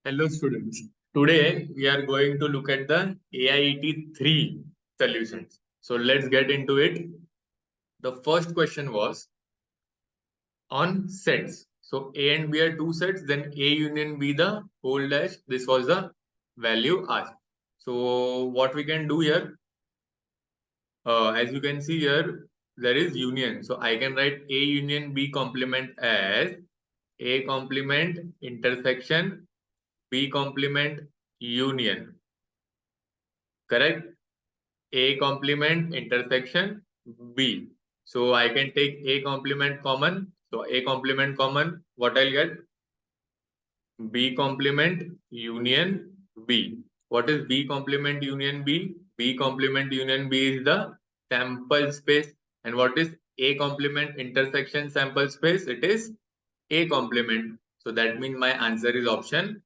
Hello students. Today we are going to look at the AIET 3 solutions. So let's get into it. The first question was on sets. So A and B are two sets, then A union B the whole dash. This was the value asked. So what we can do here, as you can see here, there is union. So I can write A union B complement as A complement intersection B complement union. Correct? A complement intersection B. So I can take A complement common. So A complement common, what I'll get? B complement union B. What is B complement union B? B complement union B is the sample space. And what is A complement intersection sample space? It is A complement. So that means my answer is option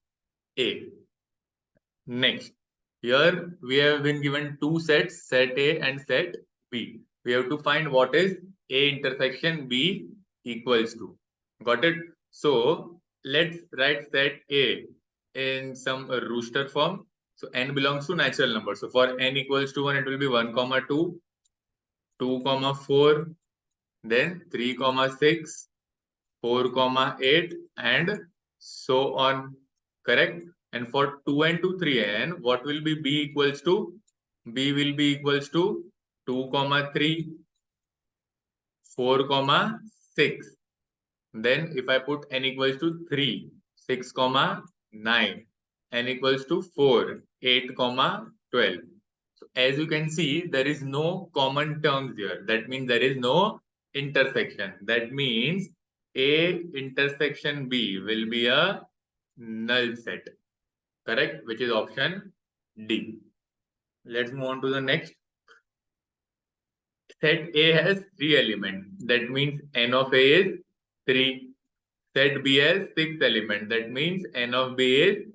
A. Next, here we have been given two sets, set A and set B. We have to find what is A intersection B equals to. Got it? So let's write set A in some rooster form. So n belongs to natural number. So for n equals to 1, it will be 1, 2, 2, 4, then 3, 6, 4, 8, and so on. Correct? And for 2n to 3n, what will be b equals to? B will be equals to 2, 3, 4, 6. Then if I put n equals to 3, 6, 9, n equals to 4, 8, 12. So as you can see, there is no common terms here. That means there is no intersection. That means A intersection B will be a null set. Correct? Which is option D. Let's move on to the next. Set A has 3 elements. That means n of A is 3. Set B has 6 elements. That means n of B is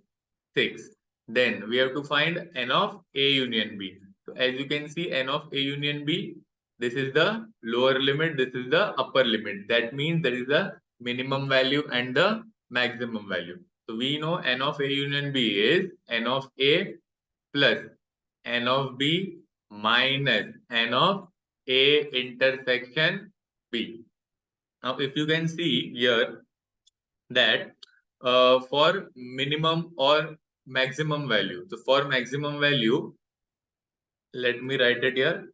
6. Then we have to find n of A union B. So as you can see, n of A union B, this is the lower limit, this is the upper limit. That means there is a minimum value and the maximum value. So we know n of A union B is n of A plus n of B minus n of A intersection B. Now if you can see here that for minimum or maximum value. So for maximum value, let me write it here.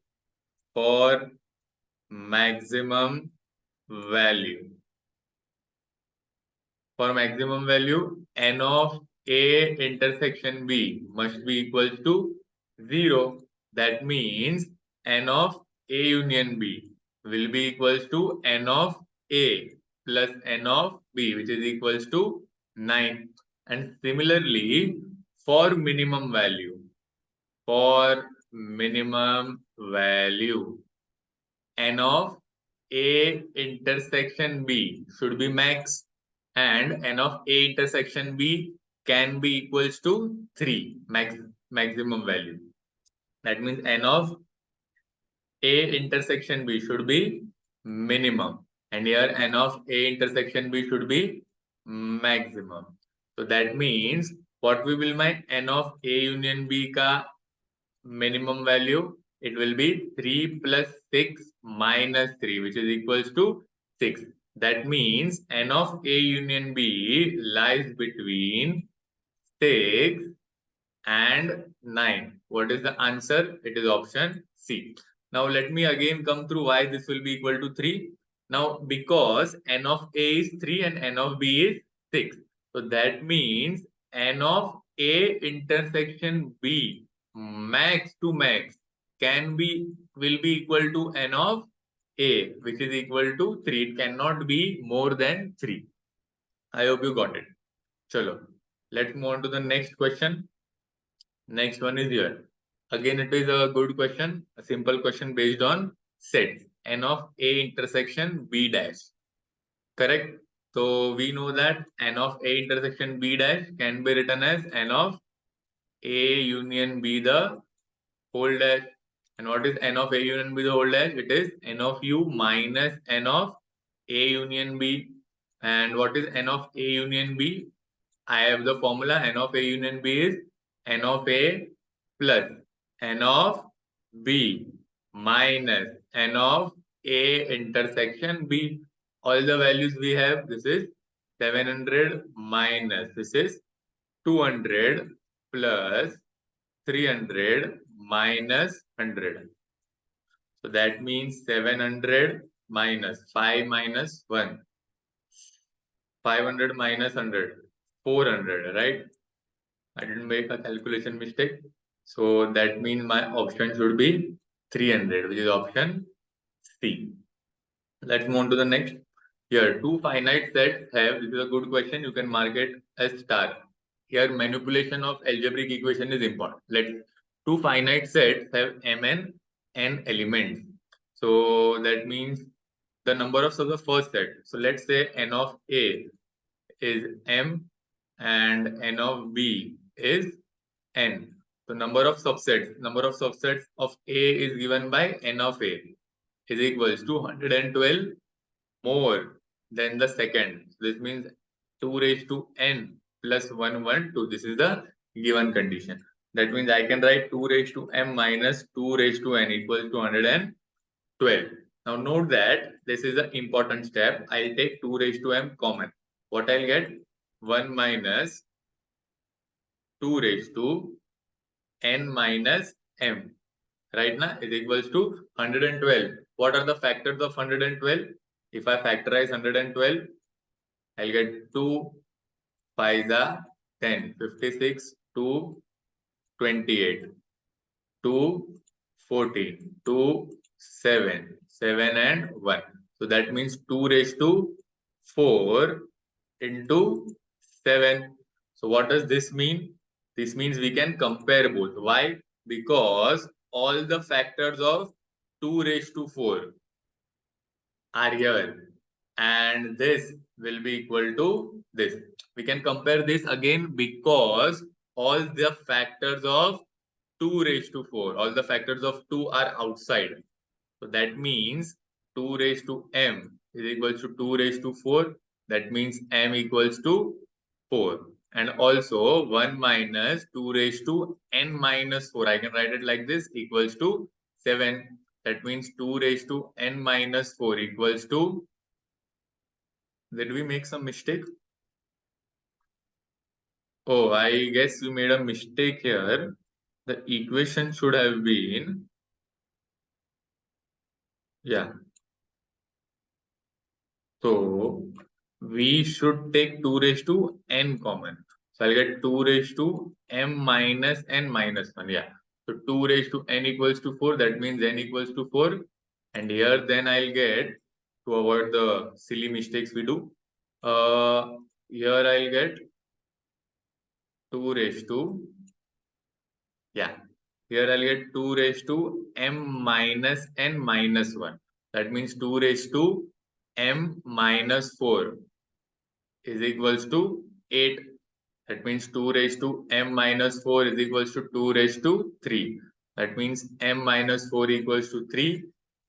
For maximum value. For maximum value, n of A intersection B must be equals to 0. That means n of A union B will be equals to n of A plus n of B, which is equals to 9. And similarly, for minimum value, n of A intersection B should be max, and n of A intersection B can be equals to 3, maximum value. That means n of A intersection B should be minimum, and here n of A intersection B should be maximum. So that means what we will find n of A union B ka minimum value, it will be 3 plus 6 minus 3, which is equals to 6. That means n of A union B lies between 6 and 9. What is the answer? It is option C. Now let me again come through why this will be equal to 3. Now because n of A is 3 and n of B is 6. So that means n of A intersection B max to max will be equal to n of A, which is equal to 3. It cannot be more than 3. I hope you got it. Chalo. Let's move on to the next question. Next one is here. Again, it is a good question, a simple question based on sets n of A intersection B dash. Correct? So we know that n of A intersection B dash can be written as n of A union B the whole dash. And what is n of A union B the whole dash? It is n of U minus n of A union B. And what is n of A union B? I have the formula n of A union B is n of A plus n of B minus n of A intersection B. All the values we have, this is 700 minus, this is 200 plus 300 minus 100. So that means 700 minus 5 minus 1. 500 minus 100. 400, right? I didn't make a calculation mistake. So that means my option should be 300, which is option C. Let's move on to the next. Here, two finite sets have, this is a good question, you can mark it as star. Here, manipulation of algebraic equation is important. Two finite sets have mn n elements. So that means the number of the first set. So let's say n of A is m and n of B is n. So number of subsets of A is given by n of A is equals to 112 more than the second. This means 2 raised to n plus 112. This is the given condition. That means I can write 2 raised to m minus 2 raised to n equals to 112. Now note that this is an important step. I'll take 2 raised to m common. What I'll get? 1 minus 2 raised to n minus m. Right now is equals to 112. What are the factors of 112? If I factorize 112, I'll get 2 5 the 10, 56, 2, 28, 2, 14, 2, 7, 7 and 1. So that means 2 raised to 4 into 7. So what does this mean? This means we can compare both. Why? Because all the factors of 2 raised to 4 are here. And this will be equal to this. We can compare this again because all the factors of 2 raised to 4, all the factors of 2 are outside. So that means 2 raised to m is equals to 2 raised to 4. That means m equals to 4. And also 1 minus 2 raised to n minus 4. I can write it like this equals to 7. That means 2 raised to n minus 4 equals to. Did we make some mistake? Oh, I guess you made a mistake here. The equation should have been, yeah. So we should take 2 raised to n common. So I'll get 2 raised to m minus n minus 1. Yeah. So 2 raised to n equals to 4. That means n equals to 4. And here then I'll get, to avoid the silly mistakes we do, here I'll get 2 raised to, yeah. Here I'll get 2 raised to m minus n minus 1. That means 2 raised to m minus 4 is equals to 8. That means 2 raised to m minus 4 is equals to 2 raised to 3. That means m minus 4 equals to 3.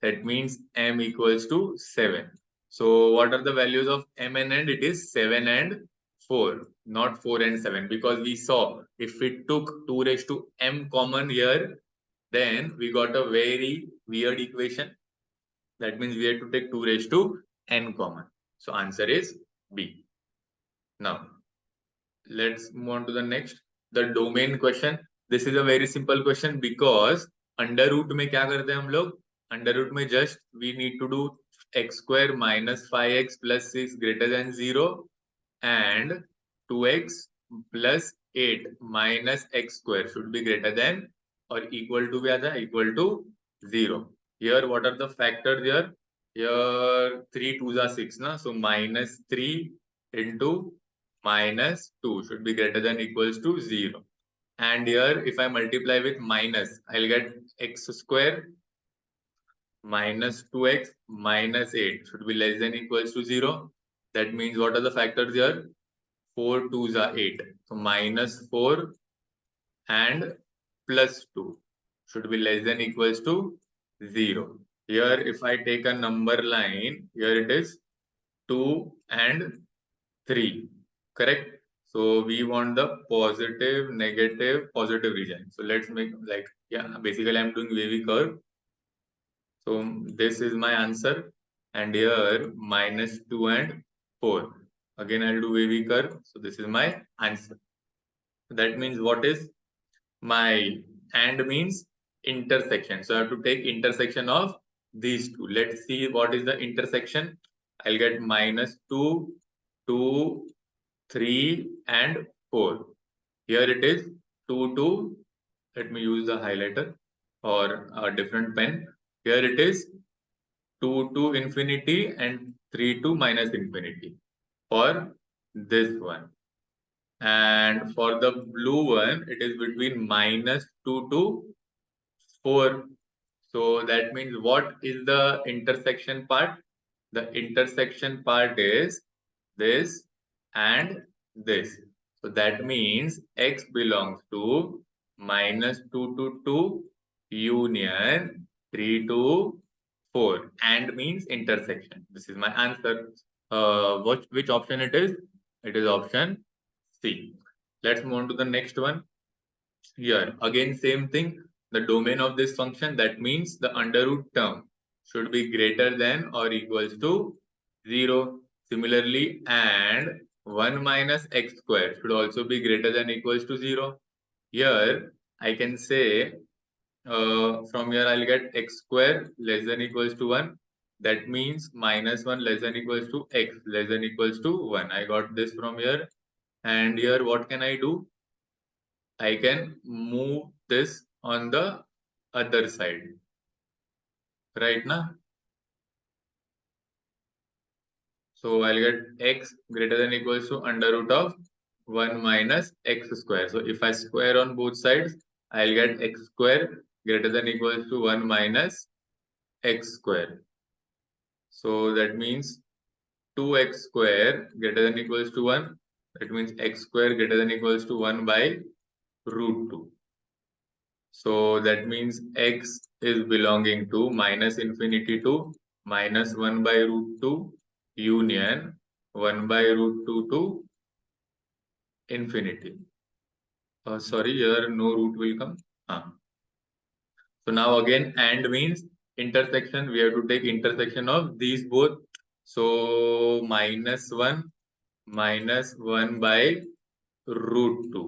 That means m equals to 7. So what are the values of m and n? It is 7 and 4, not 4 and 7. Because we saw if we took 2 raised to m common here, then we got a very weird equation. That means we have to take 2 raised to n common. So answer is B. Now, let's move on to the next. The domain question. This is a very simple question because under root में क्या करते हैं हम लोग? Under root में just we need to do x square minus 5x plus 6 greater than 0 and 2x plus 8 minus x square should be greater than or equal to भी आता है equal to 0. Here what are the factors here? Here 3 2s are 6 na, so minus 3 into minus 2 should be greater than equals to 0. And here if I multiply with minus, I'll get x square minus 2x minus 8 should be less than equals to 0. That means what are the factors here? 4 2s are 8. So minus 4 and plus 2 should be less than equals to 0. Here if I take a number line, here it is 2 and 3. Correct? So we want the positive, negative, positive region. So let's make like, yeah, basically I'm doing wavy curve. So this is my answer. And here -2 and 4. Again, I'll do wavy curve. So this is my answer. That means what is my and means intersection. So I have to take intersection of these two. Let's see what is the intersection. I'll get -2, 2, 3 and 4. Here it is 2, 2. Let me use the highlighter or a different pen. Here it is 2 to infinity and 3 to minus infinity for this one. And for the blue one, it is between -2 to 4. So that means what is the intersection part? The intersection part is this and this. So that means x belongs to -2 to 2 union 3 to 4 and means intersection. This is my answer. Which option it is? It is option C. Let's move on to the next one. Here again same thing. The domain of this function, that means the under root term should be greater than or equals to 0. Similarly, and 1 minus x square should also be greater than equals to 0. Here I can say from here I'll get x square less than equals to 1. That means -1 less than equals to x less than equals to 1. I got this from here. And here what can I do? I can move this on the other side, right now. So I'll get x greater than equals to under root of 1 minus x square. So if I square on both sides, I'll get x square greater than equals to 1 minus x square. So that means 2x square greater than equals to 1. That means x square greater than equals to 1 by root 2. So that means x is belonging to minus infinity to -1 by root 2 union 1 by root 2 to infinity. Sorry, here no root will come. So now again and means intersection. We have to take intersection of these both. So -1 by root 2.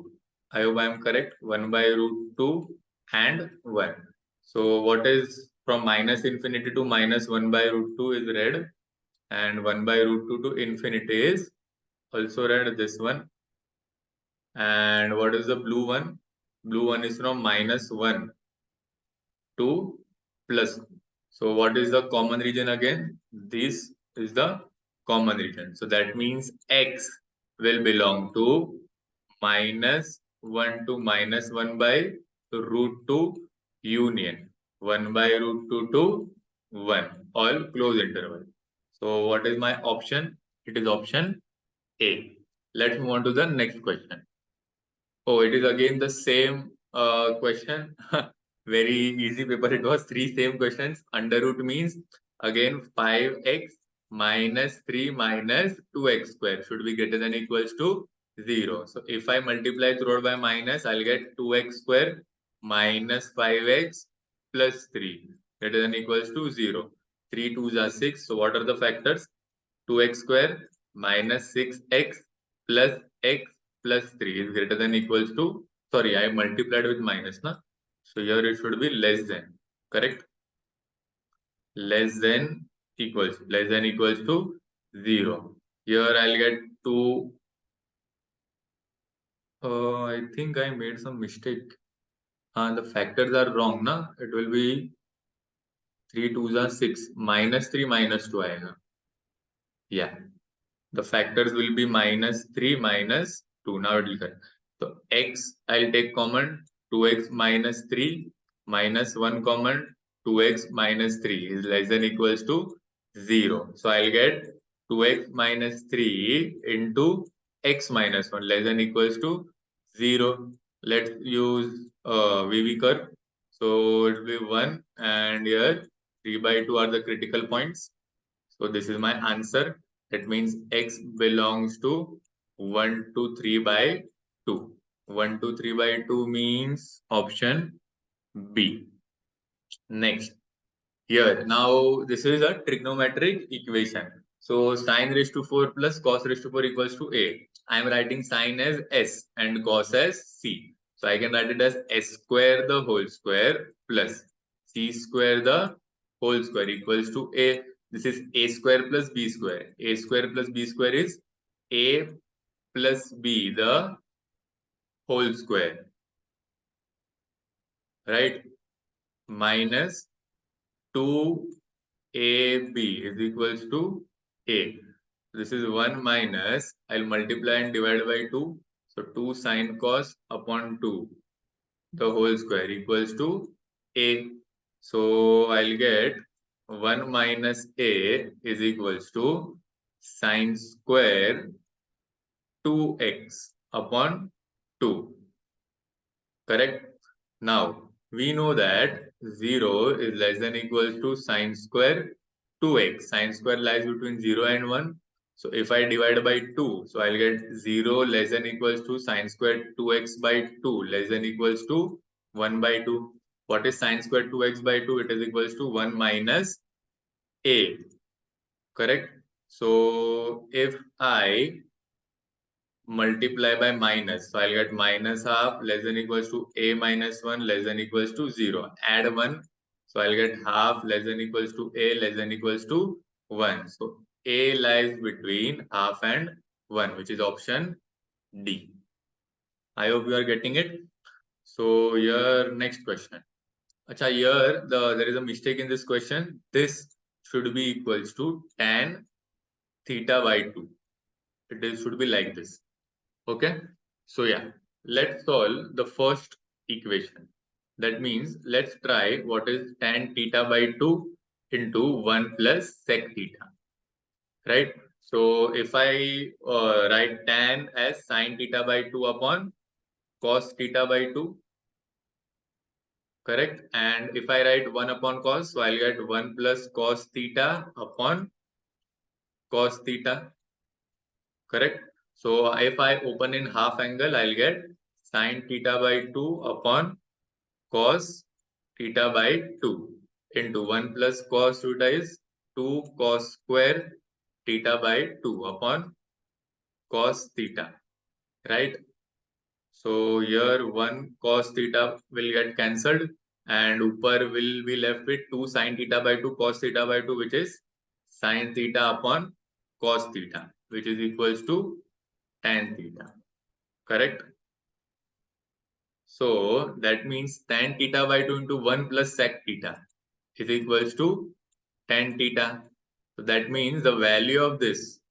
I hope I am correct. 1 by root 2 and 1. So what is from minus infinity to -1 by root 2 is red, and 1 by root 2 to infinity is also red, this one. And what is the blue one? Blue one is from -1 to plus. So what is the common region again? This is the common region. So that means x will belong to -1 to -1 by root 2 union 1 by root 2 to 1, all close interval. So what is my option? It is option A. Let's move on to the next question. Oh, it is again the same question. Very easy paper. It was 3 same questions. Under root means again 5x minus 3 minus 2x square should be greater than equals to 0. So if I multiply throughout by minus, I'll get 2x square minus 5x plus 3 greater than equals to 0. 3 2s are 6. So what are the factors? 2x square minus 6x plus x plus 3 is greater than equals to, sorry, I multiplied with minus, na? So here it should be less than, correct? Less than equals to 0. Here I'll get 2. I think I made some mistake. The factors are wrong, na? It will be 3 2s are 6. -3 -2 आएगा. Yeah. The factors will be -3 -2. Now it will correct. So x I'll take common. 2x minus 3 minus 1 common. 2x minus 3 is less than equals to 0. So I'll get 2x minus 3 into x minus 1 less than equals to 0. Let's use VV curve. So it will be 1 and here 3 by 2 are the critical points. So this is my answer. That means x belongs to 1 to 3 by 2. 1 to 3 by 2 means option B. Next. Here, now this is a trigonometric equation. So sine raised to 4 plus cos raised to 4 equals to A. I am writing sine as S and cos as C. So I can write it as S square the whole square plus C square the whole square equals to A. This is A square plus B square. A square plus B square is A plus B the whole square. Right? Minus 2AB is equals to A. This is 1 minus, I'll multiply and divide by 2. So 2 sine cos upon 2, the whole square equals to A. So I'll get 1 minus A is equals to sine square 2x upon 2. Correct? Now, we know that 0 is less than equals to sine square 2x. Sine square lies between 0 and 1. So if I divide by 2, so I'll get 0 less than equals to sine square 2x by 2 less than equals to 1 by 2. What is sine square 2x by 2? It is equals to 1 minus a. Correct? So if I multiply by minus. So I'll get minus half less than equals to a minus 1 less than equals to 0. Add 1. So I'll get half less than equals to a less than equals to 1. So a lies between half and 1, which is option D. I hope you are getting it. So your next question. Acha, here there is a mistake in this question. This should be equals to tan theta by 2. Should be like this. Okay, so yeah, let's solve the first equation. That means let's try what is tan theta by 2 into 1 plus sec theta, right? So if I write tan as sine theta by 2 upon cos theta by 2, correct? And if I write 1 upon cos, so I'll get 1 plus cos theta upon cos theta, correct? So if I open in half angle, I'll get sine theta by 2 upon cos theta by 2 into 1 plus cos theta is 2 cos square theta by 2 upon cos theta, right? So here 1 cos theta will get cancelled and upper will be left with 2 sin theta by 2 cos theta by 2, which is sin theta upon cos theta, which is equals to tan theta, correct? So that means tan theta by 2 into 1 plus sec theta is equals to tan theta. So that means the value of this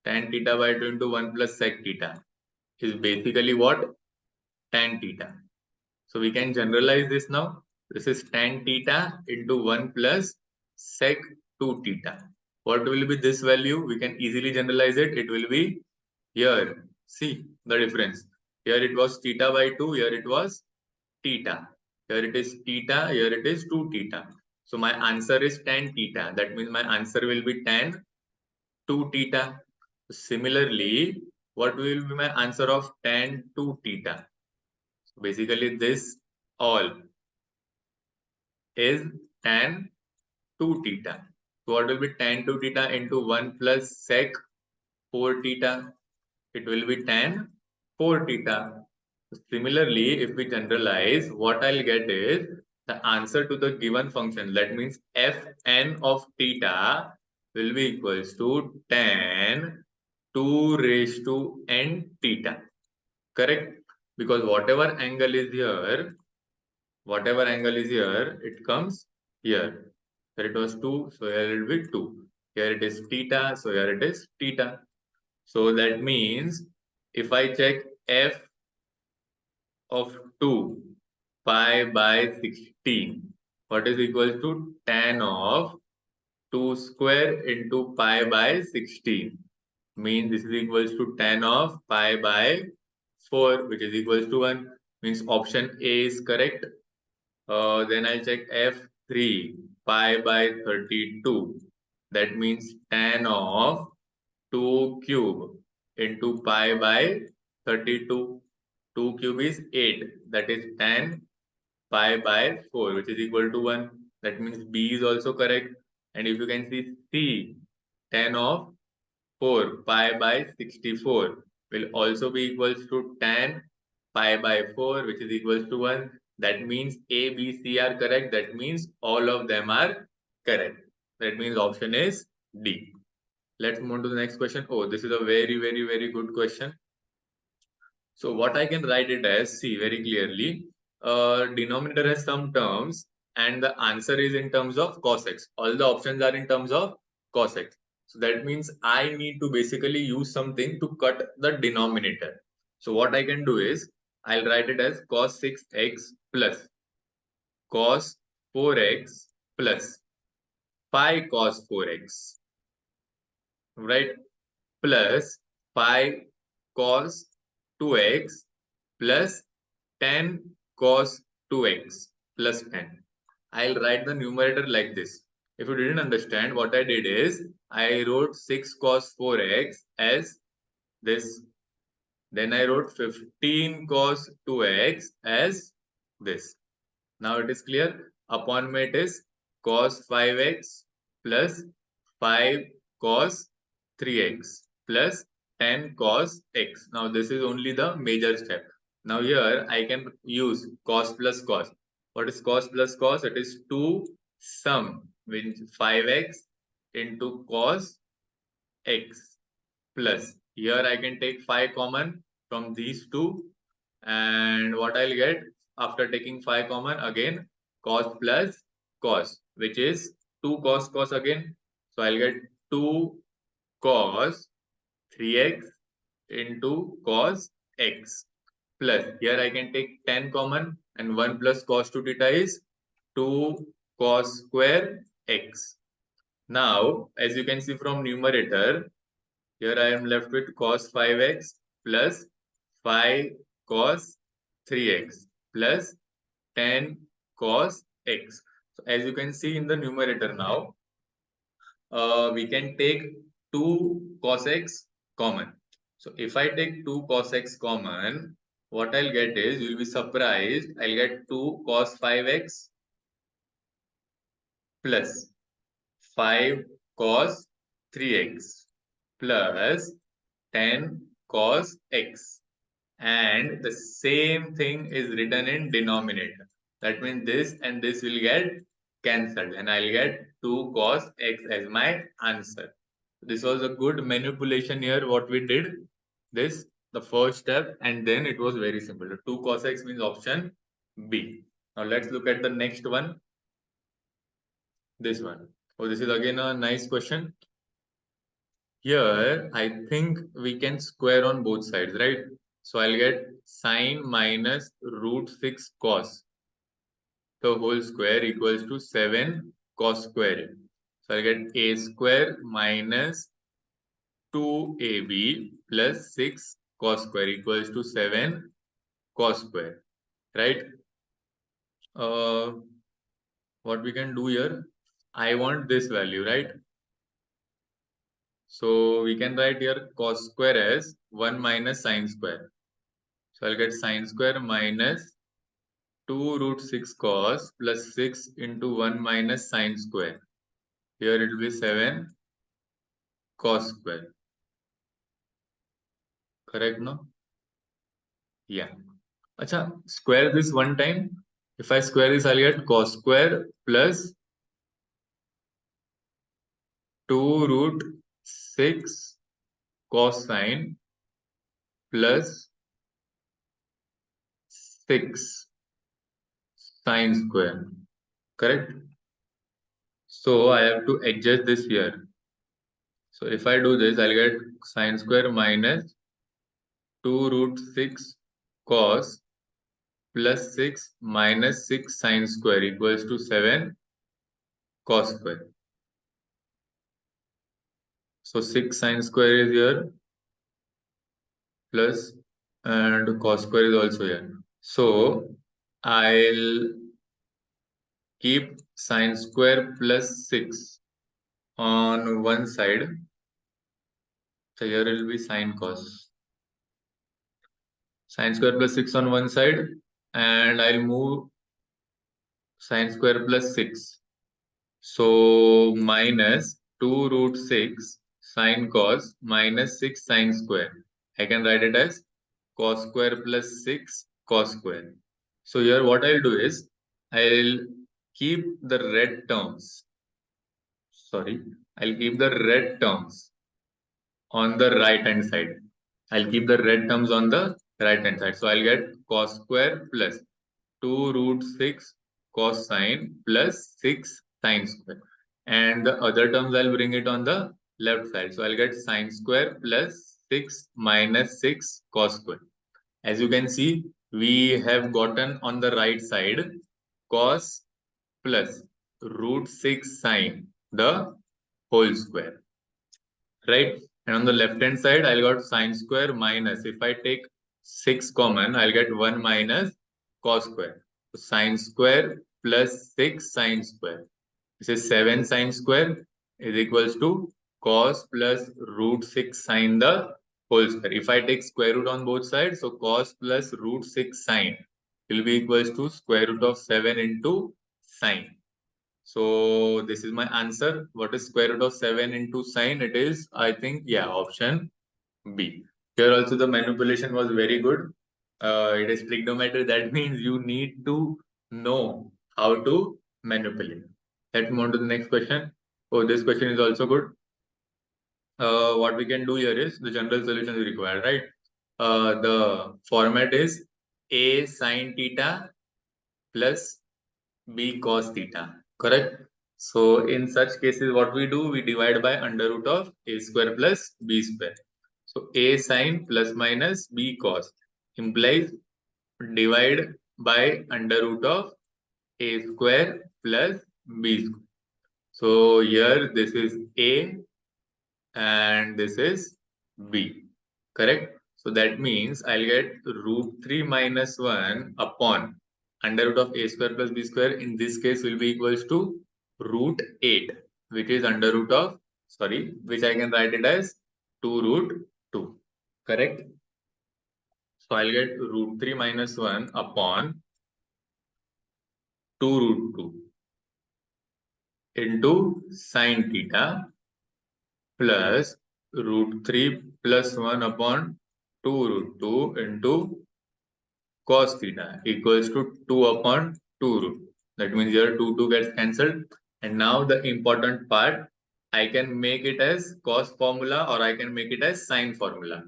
tan theta by 2 into 1 plus sec theta is basically what? Tan theta. So we can generalize this now. This is tan theta into 1 plus sec 2 theta. What will be this value? We can easily generalize it. It will be here. See the difference. Here it was theta by 2. Here it was theta. Here it is theta. Here it is 2 theta. So my answer is tan theta. That means my answer will be tan 2 theta. Similarly, what will be my answer of tan 2 theta? So basically, this all is tan 2 theta. So what will be tan 2 theta into 1 plus sec 4 theta? It will be tan 4 theta. Similarly, if we generalize, what I'll get is the answer to the given function. That means fn of theta will be equals to tan 2 raised to n theta. Correct? Because whatever angle is here, it comes here. Here it was 2, so here it will be 2. Here it is theta, so here it is theta. So that means if I check f of 2 pi by 16, what is equal to tan of 2 square into pi by 16? Means this is equals to tan of pi by 4, which is equals to 1. Means option A is correct. Then I'll check F3 pi by 32. That means tan of 2 cube into pi by 32. 2 cube is 8. That is 10 pi by 4, which is equal to 1. That means B is also correct. And if you can see C, 10 of 4 pi by 64 will also be equals to 10 pi by 4, which is equals to 1. That means A, B, C are correct. That means all of them are correct. That means option is D. Let's move to the next question. Oh, this is a very, very, very good question. So what I can write it as, see very clearly, denominator has some terms and the answer is in terms of cos x. All the options are in terms of cos x. So that means I need to basically use something to cut the denominator. So what I can do is, I'll write it as cos 6x plus cos 4x plus pi cos 4x, right? Plus pi cos 2x plus 10 cos 2x plus 10. I'll write the numerator like this. If you didn't understand, what I did is, I wrote 6 cos 4x as this. Then I wrote 15 cos 2x as this. Now it is clear. Upon me it is cos 5x plus 5 cos 3x plus 10 cos x. Now this is only the major step. Now here I can use cos plus cos. What is cos plus cos? It is 2 sum which 5x into cos x plus. Here I can take 5 common from these two. And what I'll get after taking 5 common, again cos plus cos, which is 2 cos cos again. So I'll get 2 cos 3x into cos x plus, here I can take 10 common and 1 plus cos 2 theta is 2 cos square x. Now as you can see from numerator, here I am left with cos 5x plus 5 cos 3x plus 10 cos x. So as you can see in the numerator now, we can take 2 cos x common. So if I take 2 cos x common, what I'll get is, you'll be surprised, I'll get 2 cos 5x plus 5 cos 3x plus 10 cos x. And the same thing is written in denominator. That means this and this will get cancelled and I'll get 2 cos x as my answer. This was a good manipulation here what we did. This, the first step, and then it was very simple. 2 cos x means option B. Now let's look at the next one. This one. Oh, this is again a nice question. Here, I think we can square on both sides, right? So I'll get sine minus root 6 cos the whole square equals to 7 cos square. So I'll get a square minus 2ab plus 6 cos square equals to 7 cos square, right? What we can do here, I want this value, right? So we can write here cos square as 1 minus sine square. So I'll get sine square minus 2 root 6 cos plus 6 into 1 minus sine square. Here it will be 7 cos square. Correct, no? Yeah. Acha, square this one time. If I square this, I'll get cos square plus 2 root 6 cosine plus 6 sine square. Correct? So I have to adjust this here. So if I do this, I'll get sine square minus 2 root 6 cos plus 6 minus 6 sine square equals to 7 cos square. So 6 sine square is here plus and cos square is also here. So I'll keep sine square plus 6 on one side So here it will be sine cos. Sine square plus 6 on one side, and I'll move sine square plus 6. So minus 2 root 6 sine cos minus 6 sine square. I can write it as cos square plus 6 cos square. So here what I'll do is I'll keep the red terms. Sorry, I'll keep the red terms on the right hand side. I'll keep the red terms on the right hand side. So I'll get cos square plus 2 root 6 cos sine plus 6 sine square. And the other terms I'll bring it on the left side. So I'll get sine square plus 6 minus 6 cos square. As you can see, we have gotten on the right side cos plus root 6 sine the whole square, right? And on the left hand side, I'll got sine square minus. If I take 6 common, I'll get 1 minus cos square. So sine square plus 6 sine square. This is 7 sine square is equals to cos plus root 6 sine the whole square. If I take square root on both sides, so cos plus root 6 sine will be equals to square root of 7 into sine. So this is my answer. What is square root of 7 into sine? It is, I think, yeah, option B. Here also the manipulation was very good. It is trigonometry. That means you need to know how to manipulate. Let's move on to the next question. Oh, this question is also good. What we can do here is the general solution is required, right? The format is A sine theta plus B cos theta, correct? So in such cases, what we do, we divide by under root of A square plus B square. So A sine plus minus B cos implies divide by under root of A square plus B square. So here this is A and this is B, correct? So that means I'll get root 3 minus 1 upon under root of A square plus B square. In this case will be equals to root 8, which is under root of, sorry, which I can write it as 2 root 2, correct? So I'll get root 3 minus 1 upon 2 root 2 into sine theta plus root 3 plus 1 upon 2 root 2 into cos theta equals to 2 upon 2 root. That means here 2 gets cancelled. And now the important part, I can make it as cos formula or I can make it as sine formula.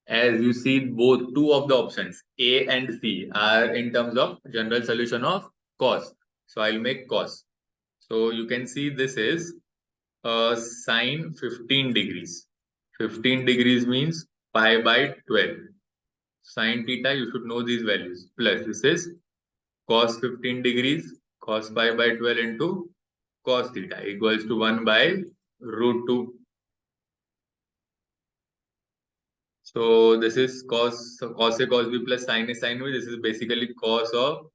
As you see, both two of the options, A and C, are in terms of general solution of cos. So I'll make cos. So you can see this is sine 15 degrees. 15 degrees means pi by 12. Sine theta, you should know these values. Plus this is cos 15 degrees, cos pi by 12 into cos theta equals to 1 by root 2. So this is cos A cos B plus sin A sin B. This is basically cos of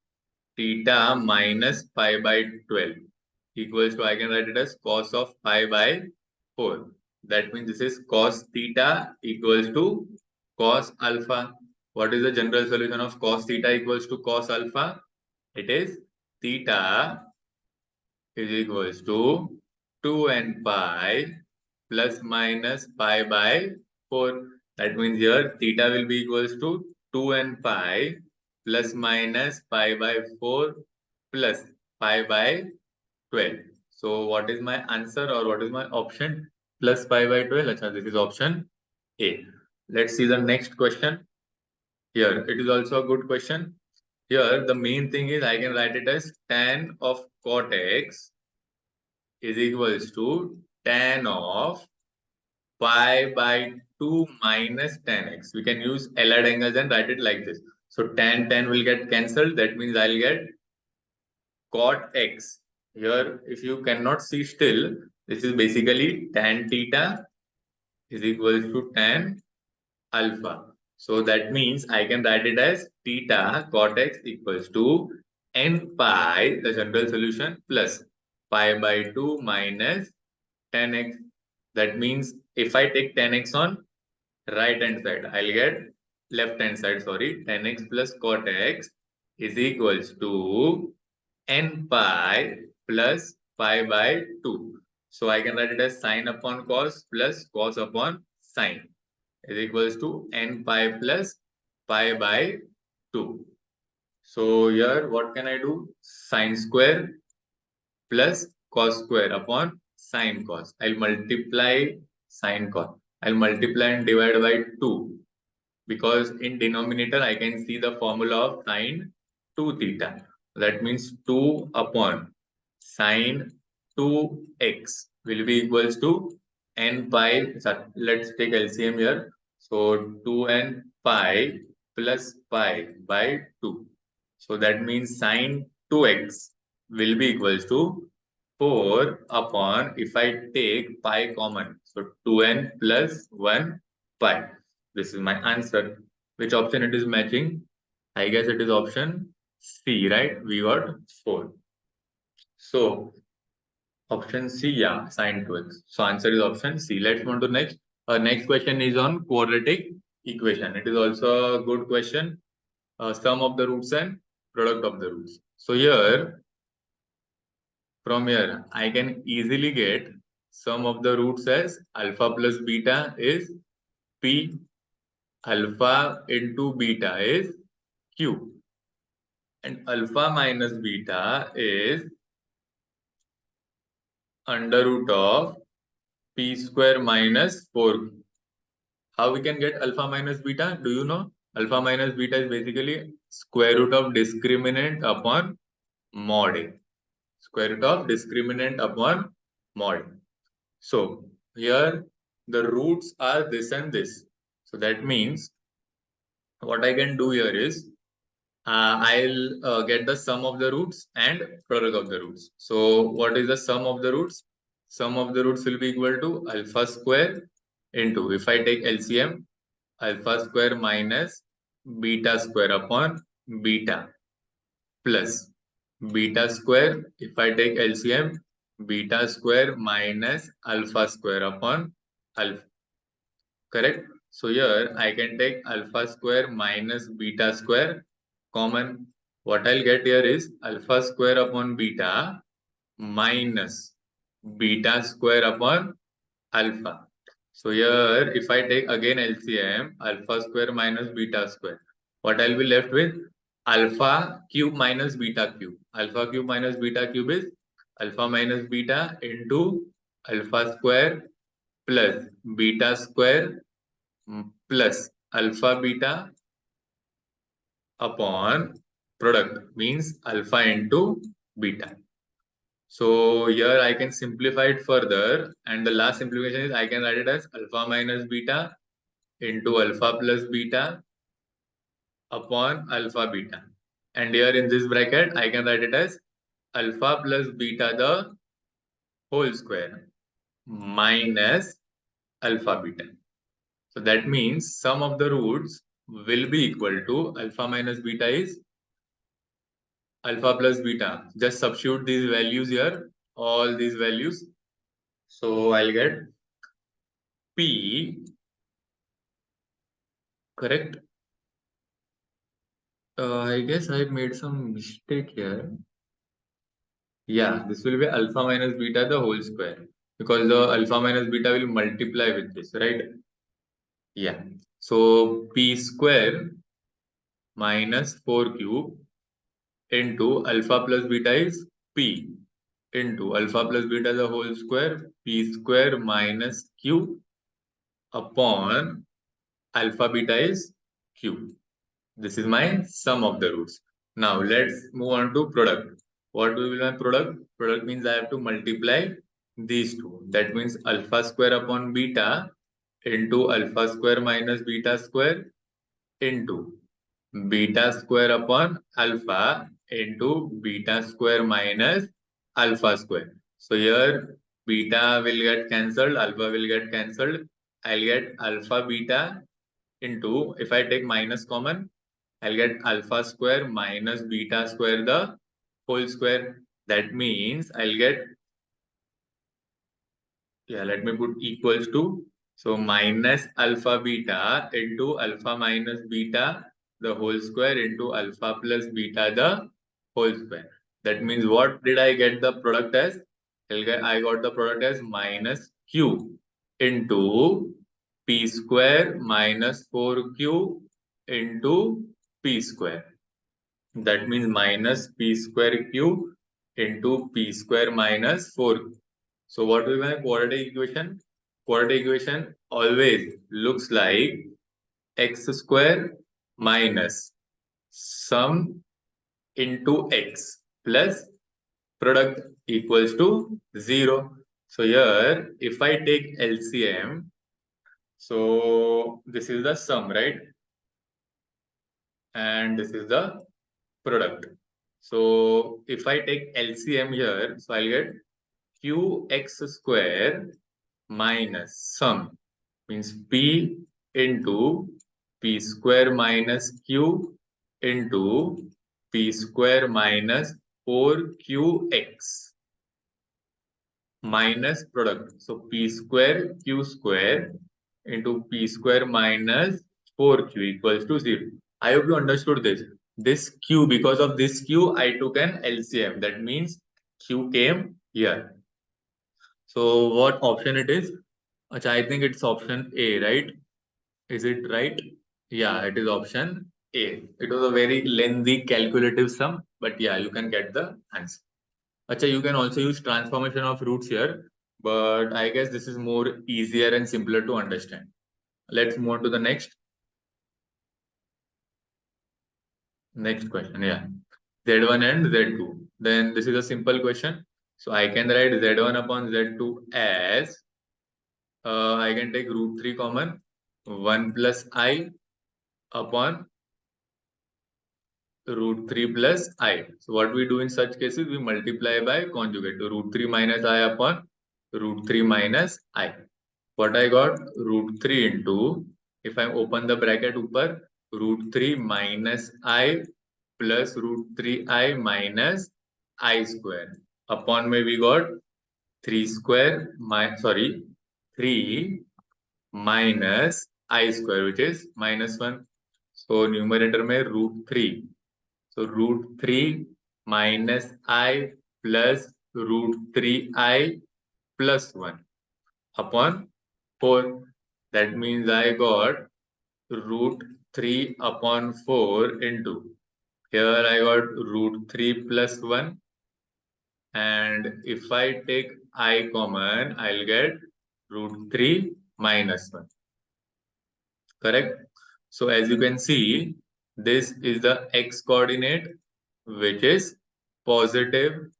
theta minus pi by 12 equals to, I can write it as cos of pi by 4. That means this is cos theta equals to cos alpha. What is the general solution of cos theta equals to cos alpha? It is theta is equals to 2n pi plus minus pi by 4. That means here theta will be equals to 2n pi plus minus pi by 4 plus pi by 12. So what is my answer or what is my option? Plus pi by 12. Achha, this is option A. Let's see the next question. Here, it is also a good question. Here, the main thing is I can write it as tan of cot x is equals to tan of pi by 2 minus tan x. We can use allied angles and write it like this. So tan will get cancelled. That means I'll get cot x. Here, if you cannot see still, this is basically tan theta is equals to tan alpha. So that means I can write it as theta cot x equals to n pi, the general solution, plus pi by 2 minus tan x. That means if I take tan x on right hand side. I'll get left hand side, sorry, 10x plus cot x is equals to n pi plus pi by 2. So I can write it as sine upon cos plus cos upon sine is equals to n pi plus pi by 2. So here what can I do? Sine square plus cos square upon sine cos. I'll multiply sine cos. I'll multiply and divide by 2 because in denominator I can see the formula of sine 2 theta. That means 2 upon sine 2x will be equals to n pi. Let's take LCM here. So 2n pi plus pi by 2. So that means sine 2x will be equals to 4 upon, if I take pi common, so 2n plus 1 pi. This is my answer. Which option it is matching? I guess it is option C, right? We got 4. So option C, yeah, sine 2x. So answer is option C. Let's move to next. Next question is on quadratic equation. It is also a good question. Sum of the roots and product of the roots. So here, from here, I can easily get sum of the roots as alpha plus beta is P, alpha into beta is Q, and alpha minus beta is under root of P square minus 4. How we can get alpha minus beta? Do you know? Alpha minus beta is basically square root of discriminant upon mod A. Square root of discriminant upon mod A. So here the roots are this and this. So that means what I can do here is I'll get the sum of the roots and product of the roots. So what is the sum of the roots? Sum of the roots will be equal to alpha square into, if I take LCM, alpha square minus beta square upon beta plus beta square, if I take LCM, beta square minus alpha square upon alpha. Correct? So here I can take alpha square minus beta square common. What I'll get here is alpha square upon beta minus beta square upon alpha. So here if I take again LCM, alpha square minus beta square, what I'll be left with? Alpha cube minus beta cube. Alpha cube minus beta cube is alpha minus beta into alpha square plus beta square plus alpha beta upon product, means alpha into beta. So here I can simplify it further, and the last simplification is I can write it as alpha minus beta into alpha plus beta upon alpha beta. And here in this bracket I can write it as alpha plus beta the whole square minus alpha beta. So that means sum of the roots will be equal to alpha minus beta is alpha plus beta. Just substitute these values here, all these values. So I'll get P, correct? I guess I made some mistake here. Yeah, this will be alpha minus beta the whole square because the alpha minus beta will multiply with this, right? Yeah. So P square minus 4 cube into alpha plus beta is P into alpha plus beta the whole square, P square minus Q upon alpha beta is Q. This is my sum of the roots. Now let's move on to product. What will be my product? Product means I have to multiply these two. That means alpha square upon beta into alpha square minus beta square into beta square upon alpha into beta square minus alpha square. So here beta will get cancelled, alpha will get cancelled. I'll get alpha beta into, if I take minus common, I'll get alpha square minus beta square the whole square. That means I'll get, yeah, let me put equals to. So minus alpha beta into alpha minus beta the whole square into alpha plus beta the whole square. That means what did I get the product as? I got the product as minus q into p square minus 4q into p square. That means minus p square q into p square minus 4. So what will be my quadratic equation? Quadratic equation always looks like x square minus sum into x plus product equals to 0. So here, if I take LCM, so this is the sum, right? And this is the product. So if I take LCM here, so I'll get qx square minus sum means p into p square minus q into p square minus 4qx minus product. So p square q square into p square minus 4q equals to 0. I hope you understood this. This q, because of this q, I took an LCM. That means q came here. So what option it is? Achha, I think it's option A, right? Is it right? Yeah, it is option A. It was a very lengthy calculative sum, but yeah, you can get the answer. Achha, you can also use transformation of roots here, but I guess this is more easier and simpler to understand. Let's move on to the next question. Yeah, Z1 and Z2. Then this is a simple question. So I can write Z1 upon Z2 as I can take root 3 common 1 plus I upon root 3 plus I. So what we do in such cases, we multiply by conjugate. So root 3 minus I upon root 3 minus I. What I got? Root 3 into, if I open the bracket upper, root 3 minus I plus root 3I minus I square. Upon me we got 3 square, 3 minus I square, which is minus 1. So numerator में root 3. So root 3 minus I plus root 3I plus 1 upon 4. That means I got root 3 upon 4 into. Here I got root 3 plus 1. And if I take I common, I'll get root 3 minus 1. Correct? So as you can see, this is the x coordinate, which is positive.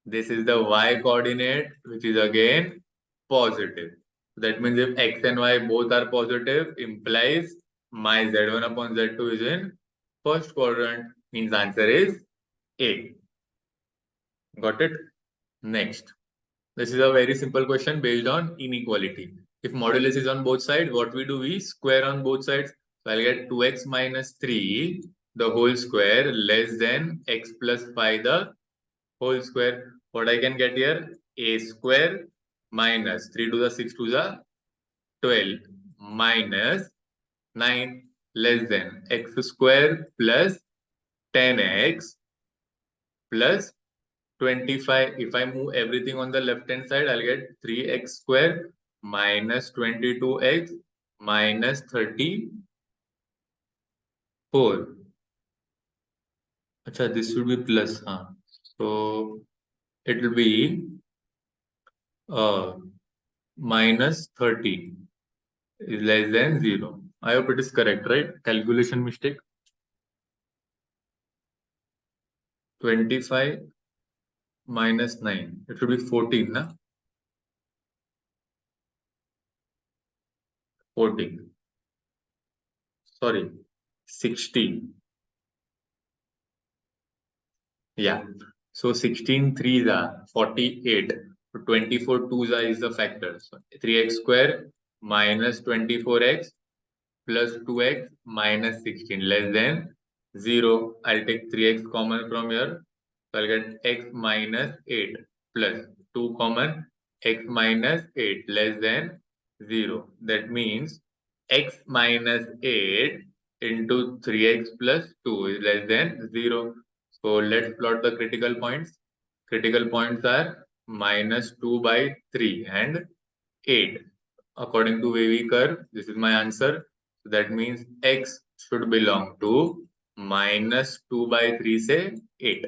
This is the y coordinate, which is again positive. That means if x and y both are positive, implies my z1 upon z2 is in first quadrant. Means answer is A. Got it? Next. This is a very simple question based on inequality. If modulus is on both sides, what we do? We square on both sides. So I'll get 2x minus 3 the whole square less than x plus 5 the whole square. What I can get here? A square minus 3 to the 6 to the 12 minus 9 less than x square plus 10x plus 25. If I move everything on the left hand side, I'll get 3x square minus 22x minus 34. Achha, this should be plus. So it will be minus 30 is less than 0. I hope it is correct, right? Calculation mistake. 25 minus 9. It should be 14, na? 14. Sorry, 60. Yeah. So 16 threes are 48. So 24 twos are is the factor. So 3x square minus 24x plus 2x minus 16 less than 0. I'll take 3x common from here. So I'll get x minus 8 plus 2 common x minus 8 less than 0. That means x minus 8 into 3x plus 2 is less than 0. So let's plot the critical points. Critical points are minus 2 by 3 and 8. According to wavy curve, this is my answer. So that means x should belong to minus 2 by 3 say 8,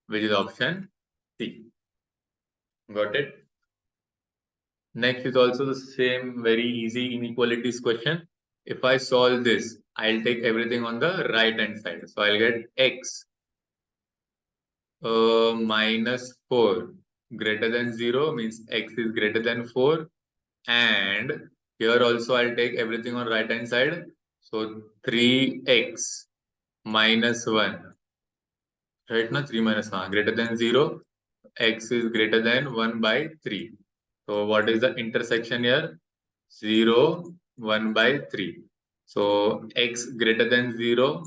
which is option C. Got it? Next is also the same very easy inequalities question. If I solve this, I'll take everything on the right hand side. So I'll get x minus 4 greater than 0 means x is greater than 4. And here also I'll take everything on right hand side. So 3x minus 1. Right now 3 minus 1 greater than 0. X is greater than 1 by 3. So what is the intersection here? 0, 1 by 3. So x greater than 0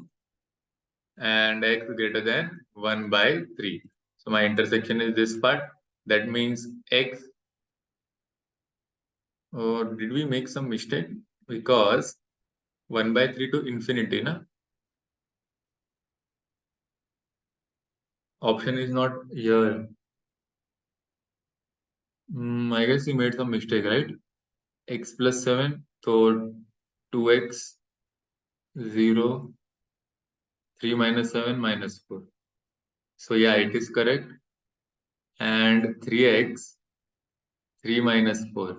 and x greater than 1 by 3. So my intersection is this part. That means x, did we make some mistake? Because 1 by 3 to infinity, na? Option is not here. I guess we made some mistake, right? X plus 7, so 2x, 0, 3 minus 7 minus 4. So yeah, it is correct. And 3x, 3 minus 4,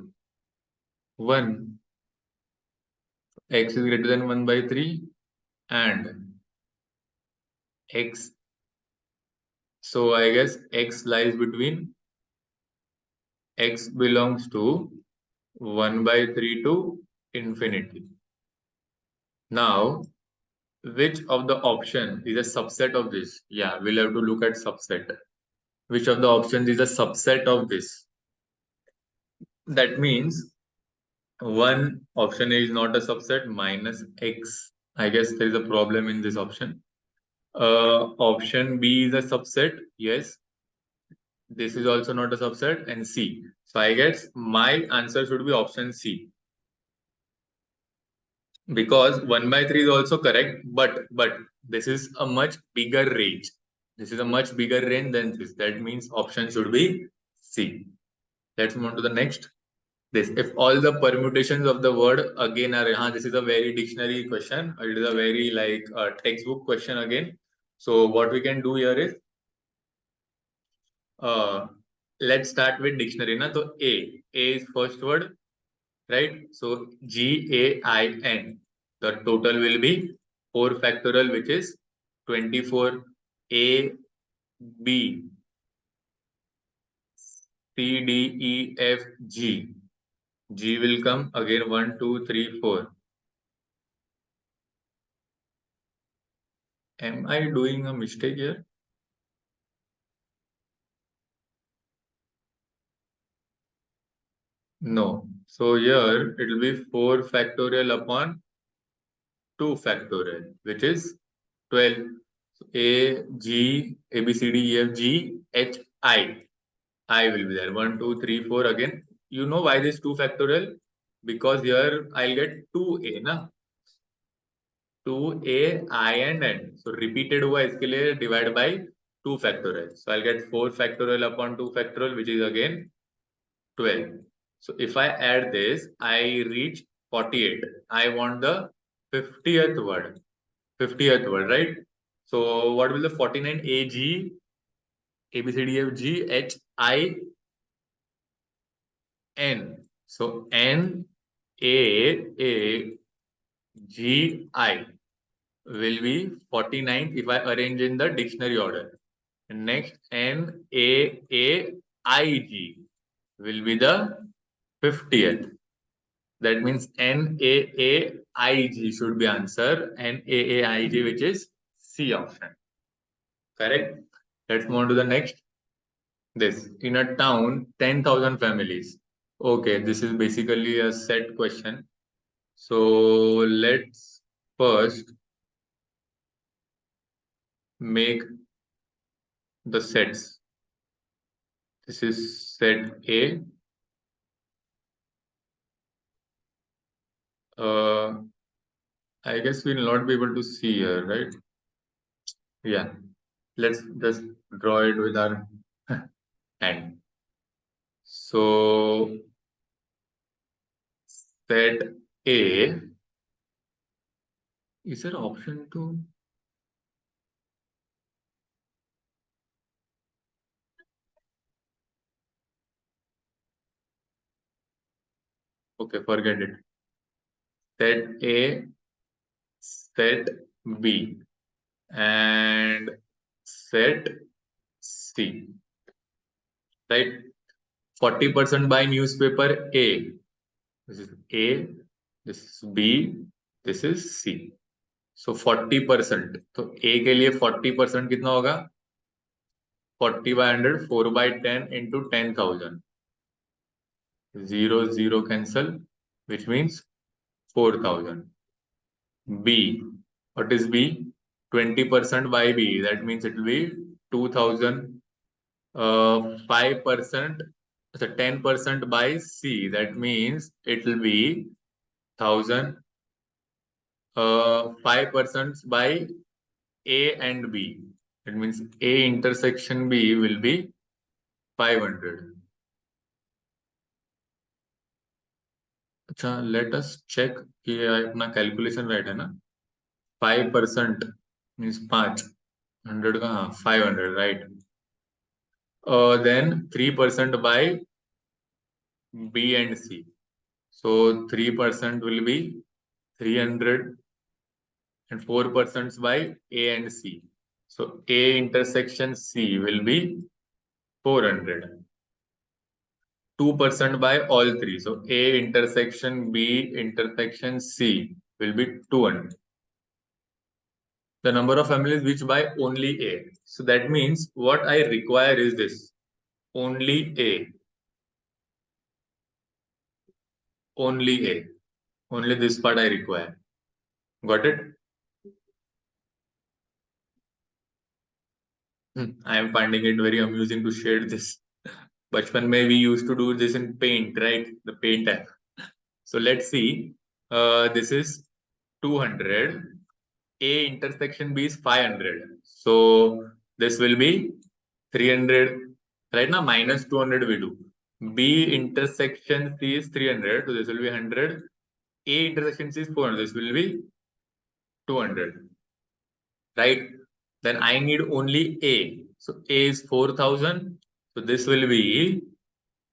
1. X is greater than 1 by 3 and x. So I guess x lies between, x belongs to 1 by 3 to infinity. Now, which of the option is a subset of this? Yeah, we'll have to look at subset. Which of the options is a subset of this? That means one option is not a subset, minus x. I guess there is a problem in this option. Option B is a subset. Yes. This is also not a subset. And C. So I guess my answer should be option C. Because 1 by 3 is also correct, but this is a much bigger range. This is a much bigger range than this. That means option should be C. Let's move on to the next. This, if all the permutations of the word again are, this is a very dictionary question. It is a very like textbook question again. So what we can do here is, let's start with dictionary. Na? So A is first word, right? So GAIN. The total will be 4 factorial, which is 24. A, B, C, D, E, F, G. G will come again 1, 2, 3, 4. Am I doing a mistake here? No. So here it will be 4 factorial upon 2 factorial, which is 12. So A, G, A, B, C, D, E, F, G, H, I. I will be there. 1, 2, 3, 4 again. You know why this 2 factorial? Because here I'll get 2A, na? 2A, I and N. So repeated हुआ इसके लिए divide by 2 factorial. So I'll get 4 factorial upon 2 factorial, which is again 12. So if I add this, I reach 48. I want the 50th word. 50th word, right? So what will the 49? A, G, A, B, C, D, F, G, H, I, N. So N, A, G, I will be 49th if I arrange in the dictionary order. Next, N, A, I, G will be the 50th. That means NAAIG should be answer. NAAIG, which is C option. Correct? Let's move on to the next. This. In a town, 10,000 families. Okay, this is basically a set question. So let's first make the sets. This is set A. I guess we'll not be able to see here, right? Yeah. Let's just draw it with our hand. So set A, is there option to? Okay, forget it. Set A, set B, and set C, right? 40% by newspaper A. This is A, this is B, this is C. So 40%. तो A के लिए 40% कितना होगा? 40 by 100, 4 by 10 into 10,000. 0, 0 cancel, which means 4,000. B. What is B? 20% by B. That means it will be 2,000. 5%, so 10% by C. That means it will be 1,000. 5% by A and B. It means A intersection B will be 500. अच्छा, let us check कि अपना calculation right है ना. 5% means 5, 100 का, हाँ 500, right. Then 3% by B and C. So 3% will be 300 and 4% by A and C. So A intersection C will be 400. 2% by all three. So A intersection B intersection C will be 200. The number of families which buy only A. So that means what I require is this. Only A. Only A. Only this part I require. Got it? I am finding it very amusing to share this. Bachpan mein we used to do this in Paint, right? The Paint app. So let's see. This is 200. A intersection B is 500. So this will be 300. Right now, minus 200 we do. B intersection C is 300. So this will be 100. A intersection C is 400. This will be 200. Right? Then I need only A. So A is 4,000. So this will be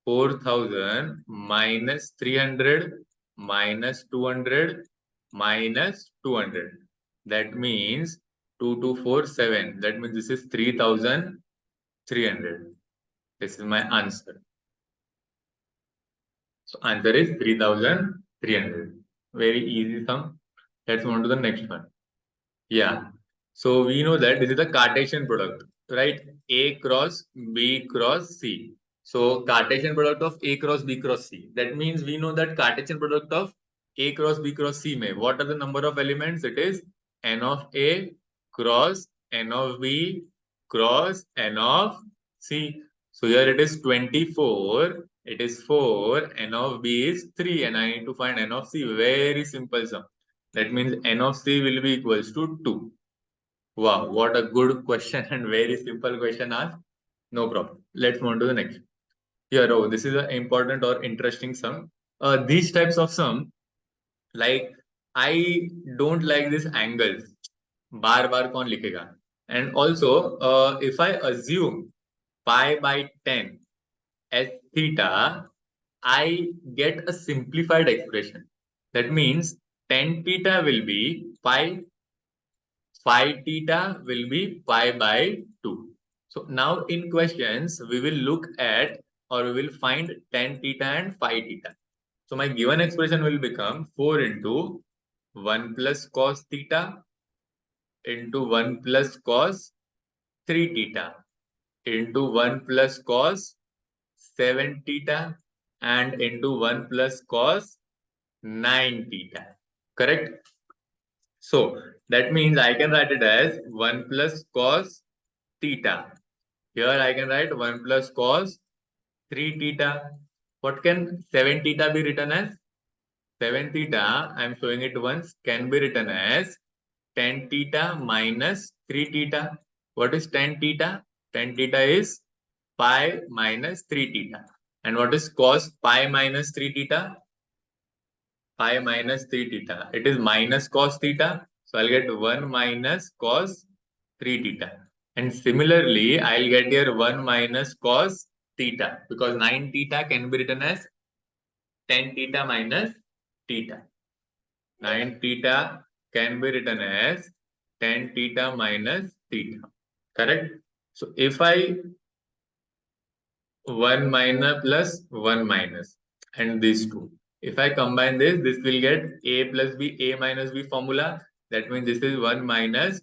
4,000 minus 300 minus 200 minus 200. That means 2247. That means this is 3,300. This is my answer. So answer is 3,300. Very easy sum. Let's move on to the next one. Yeah. So we know that this is a Cartesian product, right? A cross B cross C. So Cartesian product of A cross B cross C. That means we know that Cartesian product of A cross B cross C may. What are the number of elements? It is N of A cross N of B cross N of C. So here it is 24. It is 4. N of B is 3. And I need to find N of C. Very simple sum. That means N of C will be equals to 2. Wow, what a good question and very simple question asked. No problem. Let's move on to the next. Here, oh, this is an important or interesting sum. These types of sum, like I don't like this angles. Bar bar कौन लिखेगा? And also, if I assume pi by 10 as theta, I get a simplified expression. That means 10 theta will be pi. Phi theta will be pi by 2. So now in questions, we will look at or we will find tan theta and phi theta. So my given expression will become 4 into 1 plus cos theta into 1 plus cos 3 theta into 1 plus cos 7 theta and into 1 plus cos 9 theta. Correct? So that means I can write it as 1 plus cos theta. Here I can write 1 plus cos 3 theta. What can 7 theta be written as? 7 theta, I am showing it once, can be written as tan theta minus 3 theta. What is tan theta? Tan theta is pi minus 3 theta. And what is cos pi minus 3 theta? Pi minus 3 theta. It is minus cos theta. So I'll get 1 minus cos 3 theta. And similarly, I'll get here 1 minus cos theta, because 9 theta can be written as tan theta minus theta. 9 theta can be written as tan theta minus theta. Correct? So if I 1 minus plus 1 minus and these two. If I combine this will get a plus b, a minus b formula. That means this is 1 minus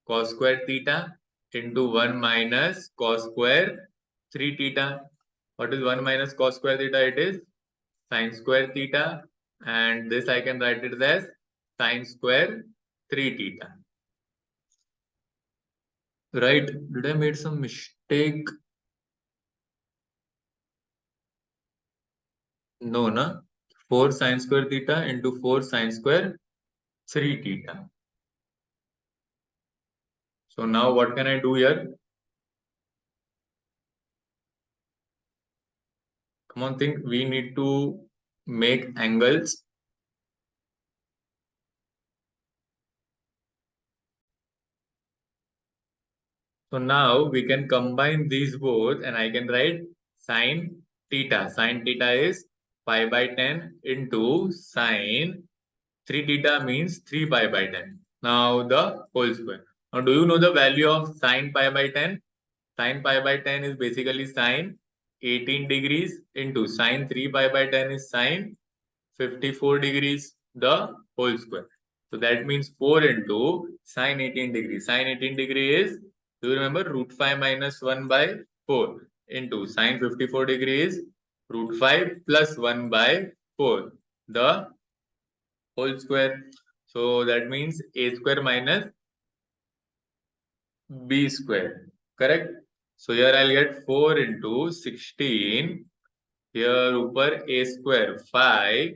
cos square theta into 1 minus cos square 3 theta. What is 1 minus cos square theta? It is sin square theta, and this I can write it as sin square 3 theta. Right? Did I made some mistake? No, na? 4 sin square theta into 4 sin square 3 theta. So now what can I do here? Come on, think. We need to make angles. So now we can combine these both and I can write sin theta. Sin theta is pi by 10 into sin 3 theta means 3 pi by 10. Now the whole square. Now do you know the value of sin pi by 10? Sin pi by 10 is basically sin 18 degrees into sin 3 pi by 10 is sin 54 degrees, the whole square. So that means 4 into sin 18 degrees. Sin 18 degree is, do you remember, root 5 minus 1 by 4 into sin 54 degrees root 5 plus 1 by 4, the whole square. So that means a square minus b square. Correct? So here I'll get 4 into 16. Here upper a square 5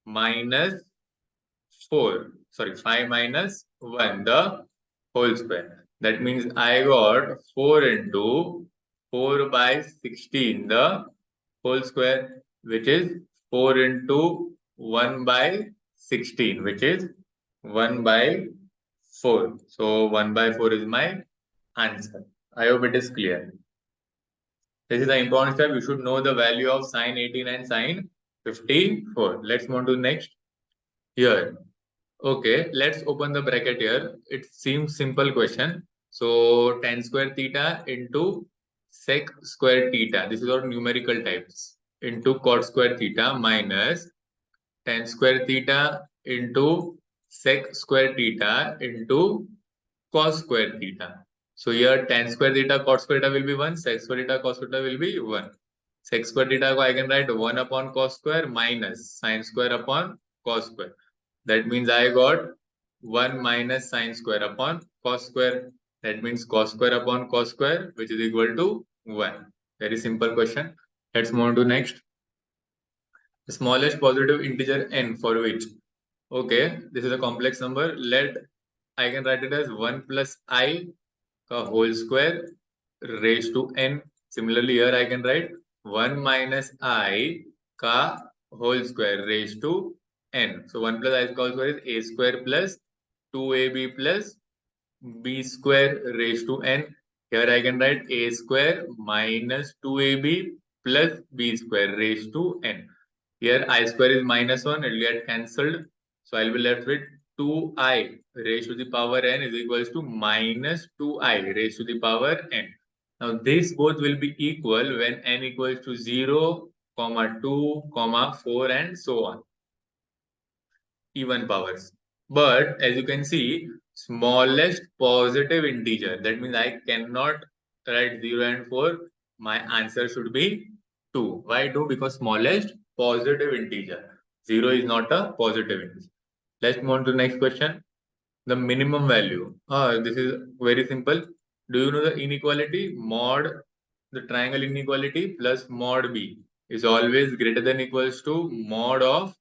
minus 4. Sorry, 5 minus 1, the whole square. That means I got 4 into 4 by 16, the whole square, which is 4 into 1 by 16, which is 1 by 4. So 1 by 4 is my answer. I hope it is clear. This is the important step. You should know the value of sin 18 and sin 54. Let's move on to the next. Here. Okay, let's open the bracket here. It seems simple question. So tan square theta into sec square theta. This is our numerical types. Into cot square theta minus tan square theta into sec square theta into cos square theta. So here tan square theta cot square theta will be 1, sec square theta cos square theta will be 1. Sec square theta I can write 1 upon cos square minus sin square upon cos square. That means I got 1 minus sin square upon cos square. That means cos square upon cos square, which is equal to 1. Very simple question. Let's move on to next. The smallest positive integer n for which. Okay, this is a complex number. I can write it as 1 plus I ka whole square raised to n. Similarly, here I can write 1 minus I ka whole square raised to n. So 1 plus I ka whole square is a square plus 2ab plus b square raised to n. Here I can write a square minus 2ab plus b square raised to n. Here I square is minus 1, it will get cancelled. So I will be left with 2i raised to the power n is equals to minus 2i raised to the power n. Now these both will be equal when n equals to 0, 2, 4 and so on. Even powers. But as you can see, smallest positive integer. That means I cannot write 0 and 4. My answer should be 2. Why 2? Because smallest positive integer. 0 is not a positive integer. Let's move on to the next question. The minimum value. This is very simple. Do you know the inequality? Mod, the triangle inequality plus mod b is always greater than equals to mod of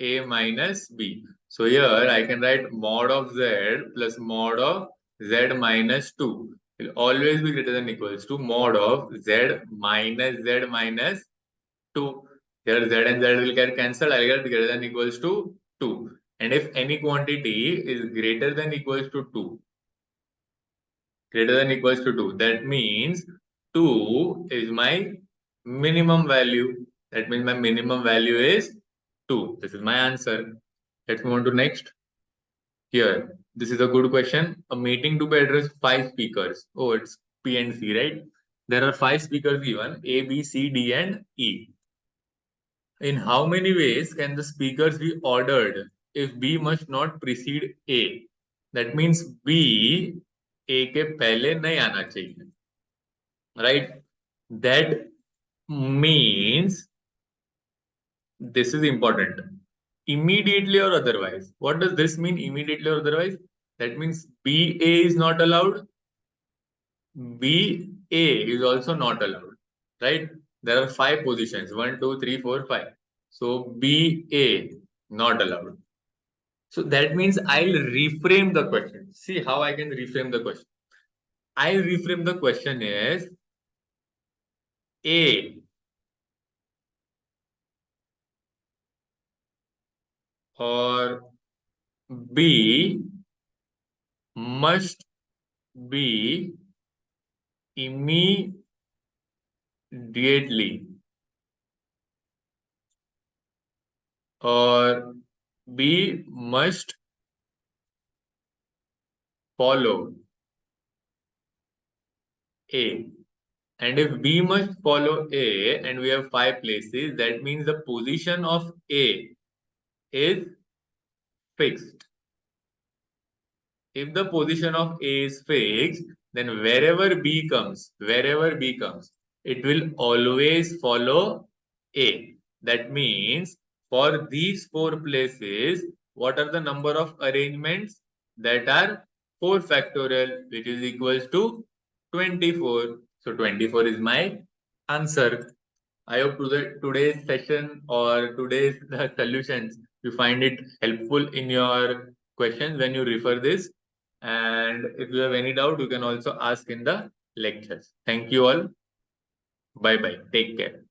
A minus B. So here I can write mod of Z plus mod of Z minus 2 will always be greater than equals to mod of Z minus 2. Here Z and Z will get cancelled. I'll get greater than equals to 2. And if any quantity is greater than equals to 2, that means 2 is my minimum value. That means my minimum value is 2. This is my answer. Let's move on to next. Here, this is a good question. A meeting to be addressed 5 speakers. Oh, it's P and C, right? There are 5 speakers given, A, B, C, D, and E. In how many ways can the speakers be ordered if B must not precede A? That means B A के पहले नहीं आना चाहिए. Right? That means this is important. Immediately or otherwise. What does this mean? Immediately or otherwise? That means BA is not allowed. BA is also not allowed. Right? There are 5 positions. 1, 2, 3, 4, 5. So BA not allowed. So that means I'll reframe the question. See how I can reframe the question. I'll reframe the question as A or B must be immediately, or B must follow A. And if B must follow A and we have 5 places, that means the position of A is fixed. If the position of A is fixed, then wherever B comes, it will always follow A. That means for these 4 places, what are the number of arrangements? That are 4 factorial, which is equals to 24. So 24 is my answer. I hope today's session or today's solutions, you find it helpful in your questions when you refer this. And if you have any doubt, you can also ask in the lectures. Thank you all. Bye bye. Take care.